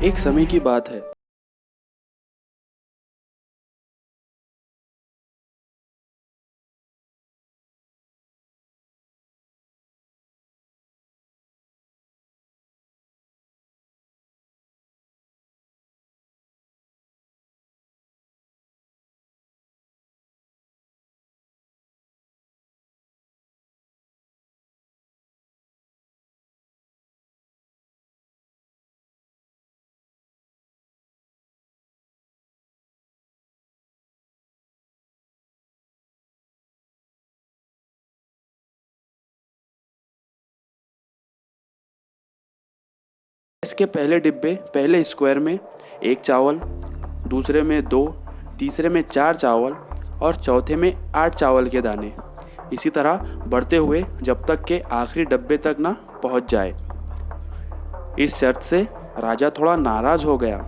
एक समय की बात है। इसके पहले डिब्बे पहले स्क्वायर में 1 चावल, दूसरे में 2, तीसरे में 4 चावल और चौथे में 8 चावल के दाने। इसी तरह बढ़ते हुए जब तक के आखिरी डब्बे तक ना पहुंच जाए। इस शर्त से राजा थोड़ा नाराज हो गया।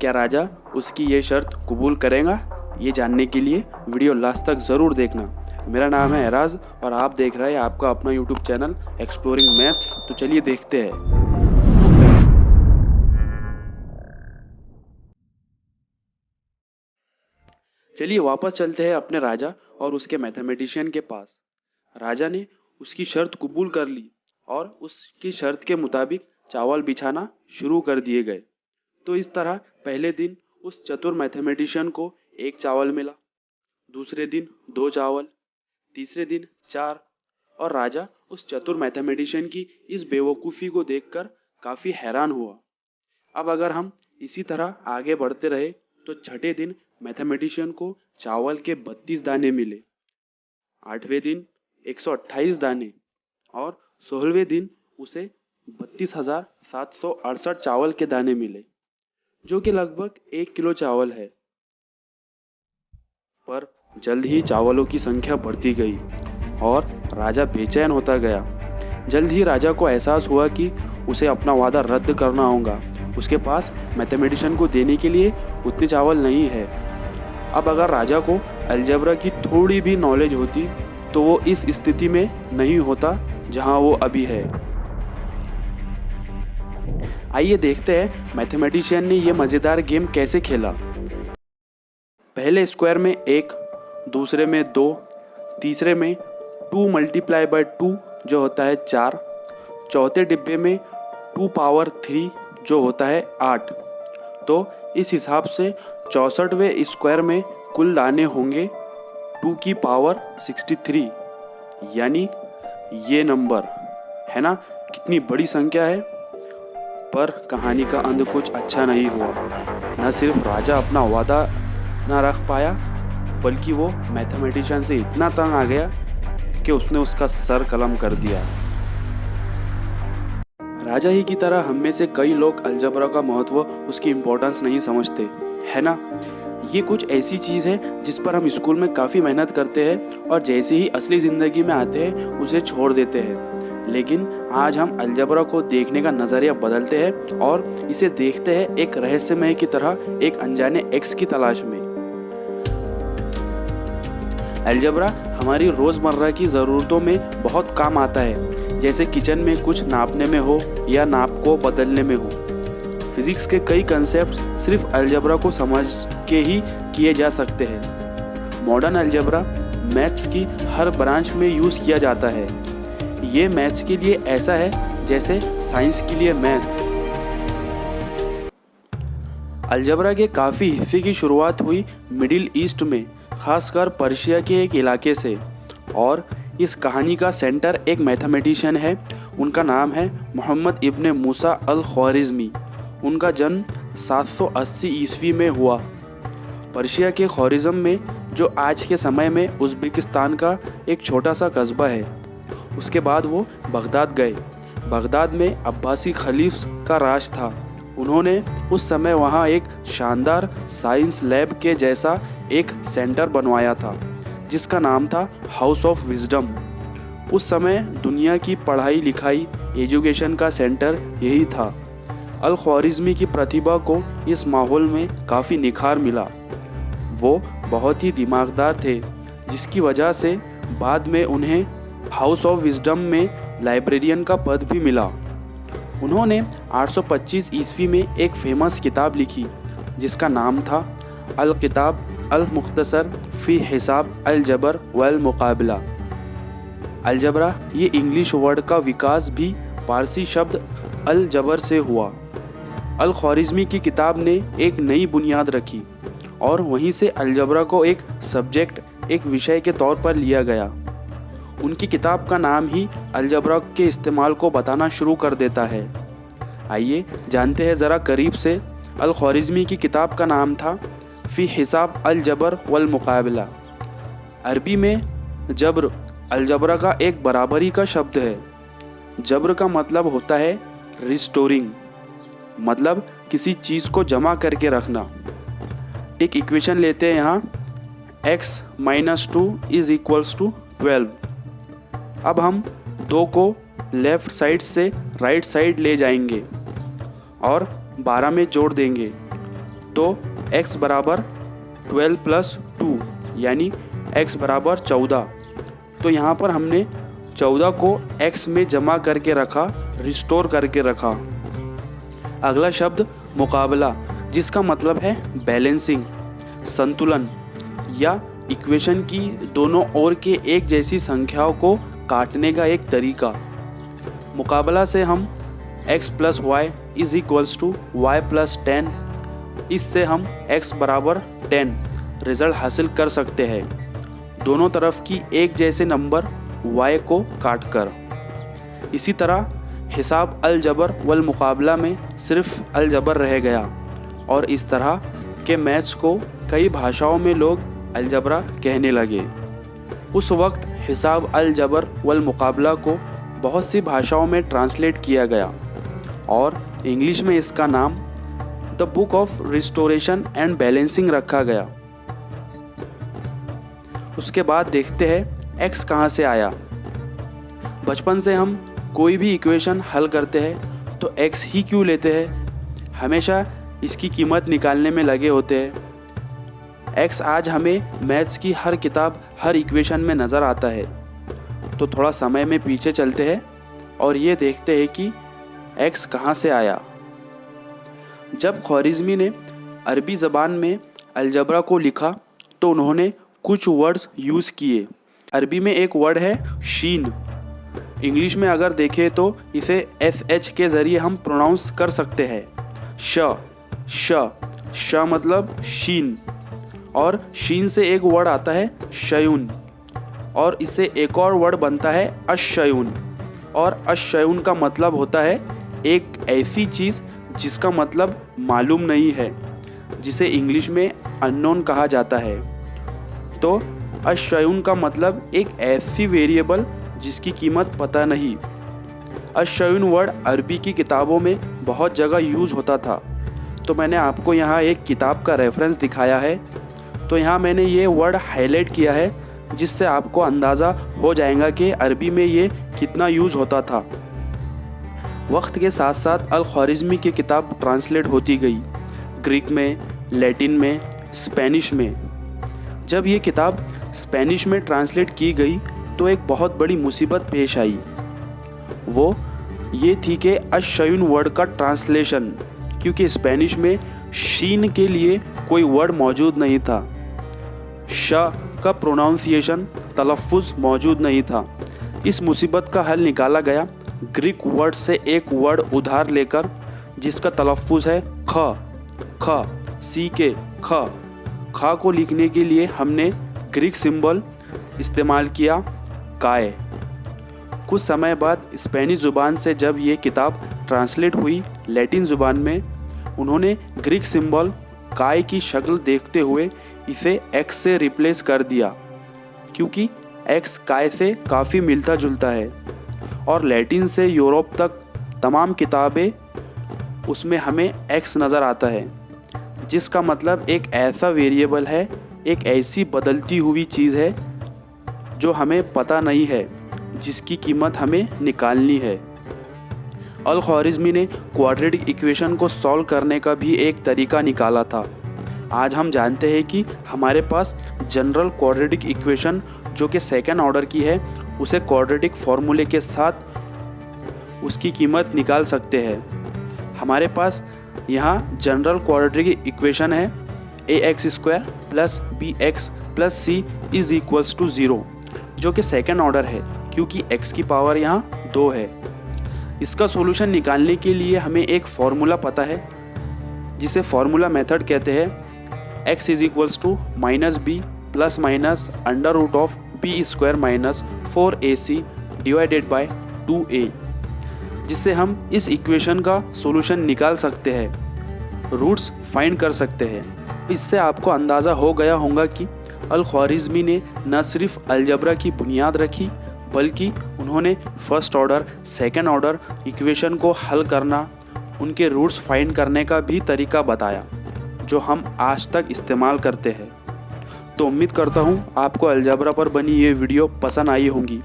क्या राजा उसकी ये शर्त कबूल करेगा? ये जानने के लिए वीडियो लास्ट तक ज़रूर देखना। मेरा नाम है एराज और आप देख रहे हैं आपका अपना यूट्यूब चैनल एक्सप्लोरिंग मैथ्स। तो चलिए देखते हैं। चलिए वापस चलते हैं अपने राजा और उसके मैथमेटिशियन के पास। राजा ने उसकी शर्त कबूल कर ली और उसकी शर्त के मुताबिक चावल बिछाना शुरू कर दिए गए। तो इस तरह पहले दिन उस चतुर मैथमेटिशियन को 1 चावल मिला, दूसरे दिन 2 चावल, तीसरे दिन 4। और राजा उस चतुर मैथमेटिशियन की इस बेवकूफ़ी को देखकर काफ़ी हैरान हुआ। अब अगर हम इसी तरह आगे बढ़ते रहे तो छठे दिन मैथमेटिशियन को चावल के 32 दाने मिले, 8वें दिन 128 दाने और 16वें दिन उसे 32,768 चावल के दाने मिले, जो कि लगभग 1 किलो चावल है। पर जल्द ही चावलों की संख्या बढ़ती गई और राजा बेचैन होता गया। जल्द ही राजा को एहसास हुआ कि उसे अपना वादा रद्द करना होगा। उसके पास मैथमेटिशियन को देने के लिए उतने चावल नहीं है। अब अगर राजा को अलजेब्रा की थोड़ी भी नॉलेज होती तो वो इस स्थिति में नहीं होता जहां वो अभी है। आइए देखते हैं मैथमेटिशियन ने ये मज़ेदार गेम कैसे खेला। पहले स्क्वायर में 1, दूसरे में 2, तीसरे में 2 × 2 जो होता है 4, चौथे डिब्बे में 2 पावर 3 जो होता है 8। तो इस हिसाब से 64वें स्क्वायर में कुल दाने होंगे 2 की पावर 63, यानी ये नंबर है ना। कितनी बड़ी संख्या है। पर कहानी का अंत कुछ अच्छा नहीं हुआ। न सिर्फ राजा अपना वादा ना रख पाया, बल्कि वो मैथमेटिशियन से इतना तंग आ गया कि उसने उसका सर कलम कर दिया। राजा ही की तरह हम में से कई लोग अलजेब्रा का महत्व, उसकी इम्पोर्टेंस नहीं समझते, है ना। ये कुछ ऐसी चीज़ है जिस पर हम स्कूल में काफ़ी मेहनत करते हैं और जैसे ही असली ज़िंदगी में आते हैं उसे छोड़ देते हैं। लेकिन आज हम अलजेब्रा को देखने का नज़रिया बदलते हैं और इसे देखते हैं एक रहस्यमय की तरह, एक अनजाने एक्स की तलाश में। अलजेब्रा हमारी रोज़मर्रा की ज़रूरतों में बहुत काम आता है, जैसे किचन में कुछ नापने में हो या नाप को बदलने में हो। फिज़िक्स के कई कंसेप्ट सिर्फ अलजेब्रा को समझ के ही किए जा सकते हैं। मॉडर्न अलजेब्रा मैथ्स की हर ब्रांच में यूज़ किया जाता है। ये मैथ्स के लिए ऐसा है जैसे साइंस के लिए मैथ। अलजेब्रा के काफ़ी हिस्से की शुरुआत हुई मिडिल ईस्ट में, खासकर पर्शिया के एक इलाके से। और इस कहानी का सेंटर एक मैथमेटिशियन है। उनका नाम है मोहम्मद इब्न मूसा अल ख्वारिज़मी। उनका जन्म 780 ईस्वी में हुआ। पर्शिया के ख्वारिज़म में, जो आज के समय में उज़्बेकिस्तान का एक छोटा सा कस्बा है। उसके बाद वो बगदाद गए। बगदाद में अब्बासी खलीफ का राज था। उन्होंने उस समय वहाँ एक शानदार साइंस लैब के जैसा एक सेंटर बनवाया था, जिसका नाम था हाउस ऑफ विजडम। उस समय दुनिया की पढ़ाई लिखाई, एजुकेशन का सेंटर यही था। अल ख्वारिज़मी की प्रतिभा को इस माहौल में काफ़ी निखार मिला। वो बहुत ही दिमागदार थे, जिसकी वजह से बाद में उन्हें हाउस ऑफ विजडम में लाइब्रेरियन का पद भी मिला। उन्होंने 825 ईस्वी में एक फेमस किताब लिखी जिसका नाम था अल किताब अल मुख्तसर फ़ी हिसाब अल जबर वल मुकाबला। अलजबरा ये इंग्लिश वर्ड का विकास भी पारसी शब्द अल जबर से हुआ। अल ख्वारिज़मी की किताब ने एक नई बुनियाद रखी और वहीं से अलजबरा को एक सब्जेक्ट, एक विषय के तौर पर लिया गया। उनकी किताब का नाम ही अलजबरा के इस्तेमाल को बताना शुरू कर देता है। आइए जानते हैं ज़रा करीब से। अल ख्वारिज़मी की किताब का नाम था फ़ी हिसाब अल जबर वल मुकाबला। अरबी में जब्र अलजबरा का एक बराबरी का शब्द है। जब्र का मतलब होता है रिस्टोरिंग, मतलब किसी चीज़ को जमा करके रखना। एक इक्वेशन लेते हैं यहाँ, x - 2 = 12। अब हम 2 को लेफ़्ट साइड से राइट साइड ले जाएंगे और 12 में जोड़ देंगे तो x बराबर 12 + 2 यानी x बराबर 14। तो यहाँ पर हमने 14 को x में जमा करके रखा, रिस्टोर करके रखा। अगला शब्द मुकाबला, जिसका मतलब है बैलेंसिंग, संतुलन या इक्वेशन की दोनों ओर के एक जैसी संख्याओं को काटने का एक तरीका। मुकाबला से हम x + y = y + 10, इससे हम x बराबर 10 रिज़ल्ट हासिल कर सकते हैं, दोनों तरफ की एक जैसे नंबर y को काटकर। इसी तरह हिसाब अल जबर वल मुकाबला में सिर्फ अल जबर रह गया और इस तरह के मैथ्स को कई भाषाओं में लोग अलजबरा कहने लगे। उस वक्त हिसाब अल जबर वल मुकाबला को बहुत सी भाषाओं में ट्रांसलेट किया गया और इंग्लिश में इसका नाम the book of restoration and balancing रखा गया। उसके बाद देखते हैं x कहाँ से आया। बचपन से हम कोई भी इक्वेशन हल करते हैं तो x ही क्यों लेते हैं, हमेशा इसकी कीमत निकालने में लगे होते हैं। x आज हमें मैथ्स की हर किताब, हर इक्वेशन में नज़र आता है। तो थोड़ा समय में पीछे चलते हैं और ये देखते हैं कि x कहाँ से आया। जब ख्वारिज़मी ने अरबी ज़बान में अलजबरा को लिखा तो उन्होंने कुछ वर्ड्स यूज़ किए। अरबी में एक वर्ड है शीन। इंग्लिश में अगर देखें तो इसे SH के ज़रिए हम प्रोनाउंस कर सकते हैं, श मतलब शीन। और शीन से एक वर्ड आता है शयून और इससे एक और वर्ड बनता है अशयून। और अशयून का मतलब होता है एक ऐसी चीज़ जिसका मतलब मालूम नहीं है, जिसे इंग्लिश में अननोन कहा जाता है। तो अशयून का मतलब एक ऐसी वेरिएबल जिसकी कीमत पता नहीं। अशयून वर्ड अरबी की किताबों में बहुत जगह यूज़ होता था। तो मैंने आपको यहाँ एक किताब का रेफरेंस दिखाया है, तो यहाँ मैंने ये वर्ड हाईलाइट किया है जिससे आपको अंदाज़ा हो जाएगा कि अरबी में ये कितना यूज़ होता था। वक्त के साथ साथ अल ख्वारिज़मी की किताब ट्रांसलेट होती गई, ग्रीक में, लैटिन में, स्पेनिश में। जब ये किताब स्पेनिश में ट्रांसलेट की गई तो एक बहुत बड़ी मुसीबत पेश आई। वो ये थी कि अशयून वर्ड का ट्रांसलेशन, क्योंकि स्पेनिश में शीन के लिए कोई वर्ड मौजूद नहीं था, श का प्रोनाउंसिएशन, तलफ़ुज़ मौजूद नहीं था। इस मुसीबत का हल निकाला गया ग्रीक वर्ड से एक वर्ड उधार लेकर जिसका तलफ़ुज़ है ख, सी के ख को लिखने के लिए हमने ग्रीक सिंबल इस्तेमाल किया काय। कुछ समय बाद स्पेनिश ज़ुबान से जब ये किताब ट्रांसलेट हुई लैटिन ज़ुबान में, उन्होंने ग्रीक सिंबल काय की शक्ल देखते हुए इसे एक्स से रिप्लेस कर दिया, क्योंकि एक्स काय से काफ़ी मिलता जुलता है। और लैटिन से यूरोप तक तमाम किताबें उसमें हमें एक्स नज़र आता है, जिसका मतलब एक ऐसा वेरिएबल है, एक ऐसी बदलती हुई चीज़ है जो हमें पता नहीं है, जिसकी कीमत हमें निकालनी है। अल ख्वारिज़मी ने क्वाड्रेटिक इक्वेशन को सॉल्व करने का भी एक तरीका निकाला था। आज हम जानते हैं कि हमारे पास जनरल क्वाड्रेटिक इक्वेशन जो कि सेकंड ऑर्डर की है, उसे क्वाड्रेटिक फार्मूले के साथ उसकी कीमत निकाल सकते हैं। हमारे पास यहाँ जनरल क्वाड्रेटिक इक्वेशन है ax² plus bx plus c is equals to 0, जो कि सेकेंड ऑर्डर है क्योंकि x की पावर यहाँ 2 है। इसका सॉल्यूशन निकालने के लिए हमें एक फॉर्मूला पता है जिसे फॉर्मूला मेथड कहते हैं। x is equals to minus B plus minus under root of b² minus 4ac divided by 2a, जिससे हम इस इक्वेशन का सॉल्यूशन निकाल सकते हैं, रूट्स फाइंड कर सकते हैं। इससे आपको अंदाज़ा हो गया होगा कि अल-ख्वारिज़मी ने न सिर्फ अलजबरा की बुनियाद रखी बल्कि उन्होंने first order second order equation को हल करना, उनके रूट्स फाइंड करने का भी तरीका बताया जो हम आज तक इस्तेमाल करते हैं। तो उम्मीद करता हूँ आपको अलजबरा पर बनी ये वीडियो पसंद आई होंगी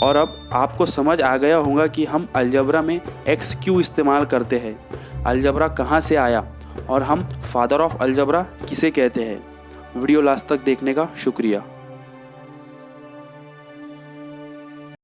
और अब आपको समझ आ गया होगा कि हम अलजबरा में एक्स क्यों इस्तेमाल करते हैं, अलजबरा कहाँ से आया और हम फादर ऑफ अलजबरा किसे कहते हैं। वीडियो लास्ट तक देखने का शुक्रिया।